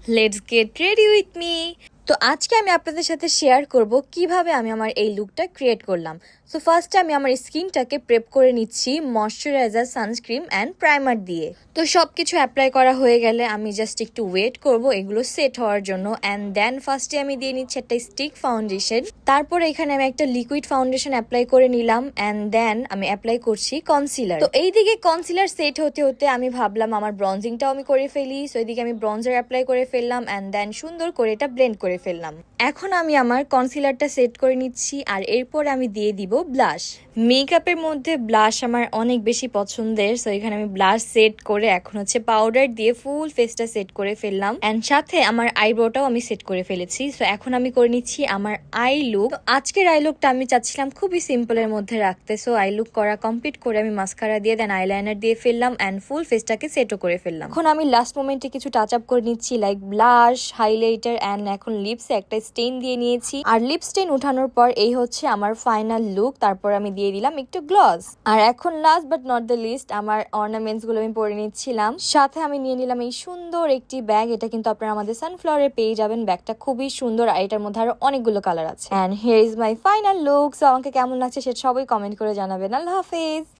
Let's get ready with me. তো আজকে আমি আপনাদের সাথে শেয়ার করব কিভাবে আমি আমার এই লুকটা ক্রিয়েট করলাম। সো ফার্স্টে আমি আমার স্কিনটাকে প্রেপ করে নিচ্ছি ময়শ্চারাইজার, সানস্ক্রিন অ্যান্ড প্রাইমার দিয়ে। তো সব কিছু অ্যাপ্লাই করা হয়ে গেলে আমি জাস্ট একটু ওয়েট করব এগুলো সেট হওয়ার জন্য। অ্যান্ড দেন ফার্স্টে আমি দিয়ে নিচ্ছি একটা স্টিক ফাউন্ডেশন। তারপরে এখানে আমি একটা লিকুইড ফাউন্ডেশন অ্যাপ্লাই করে নিলাম। অ্যান্ড দেন আমি অ্যাপ্লাই করছি কনসিলার। তো এইদিকে কনসিলার সেট হতে হতে আমি ভাবলাম আমার ব্রঞ্জিংটাও আমি করে ফেলি। সো এইদিকে আমি ব্রঞ্জার অ্যাপ্লাই করে ফেললাম অ্যান্ড দেন সুন্দর করে এটা ব্লেন্ড করে ফেললাম। এখন আমি আমার কনসিলারটা সেট করে নিচ্ছি আর এরপর আমি দিয়ে দিব ব্লাশ। মেকআপের মধ্যে ব্লাশ আমার অনেক বেশি পছন্দের। সো এখানে আমি ব্লাশ সেট করে এখন হচ্ছে পাউডার দিয়ে ফুল ফেসটা সেট করে ফেললাম অ্যান্ড সাথে আমার আইব্রোটাও আমি সেট করে ফেলেছি। সো এখন আমি করে নিচ্ছি আমার আই লুক। আজকের আই লুকটা আমি চাচ্ছিলাম খুবই সিম্পলের মধ্যে রাখতে। সো আই লুক করা কমপ্লিট করে আমি মাস্কারা দিয়ে দেন আইলাইনার দিয়ে ফেললাম অ্যান্ড ফুল ফেসটাকে সেটও করে ফেললাম। এখন আমি লাস্ট মোমেন্টে কিছু টাচ আপ করে নিচ্ছি লাইক ব্লাশ, হাইলাইটার অ্যান্ড এখন লিপসে একটা স্টেইন দিয়ে নিয়েছি। আর লিপ স্টেইন উঠানোর পর এই হচ্ছে আমার ফাইনাল লুক। তারপর আমি দিয়ে দিলাম একটু গ্লস। আর এখন last but not the least আমার অর্নামেন্টস গুলো আমি পরে নিচ্ছিলাম। সাথে আমি নিয়ে নিলাম এই সুন্দর একটি ব্যাগ। এটা কিন্তু আপনারা আমাদের সানফ্লাওয়ারে পেয়ে যাবেন। ব্যাগটা খুবই সুন্দর আর এটার মধ্যে আরো অনেকগুলো কালার আছে। And here is my final look. So আমাকে কেমন লাগছে সেটা সবাই কমেন্ট করে জানাবেন। আল্লাহ হাফেজ।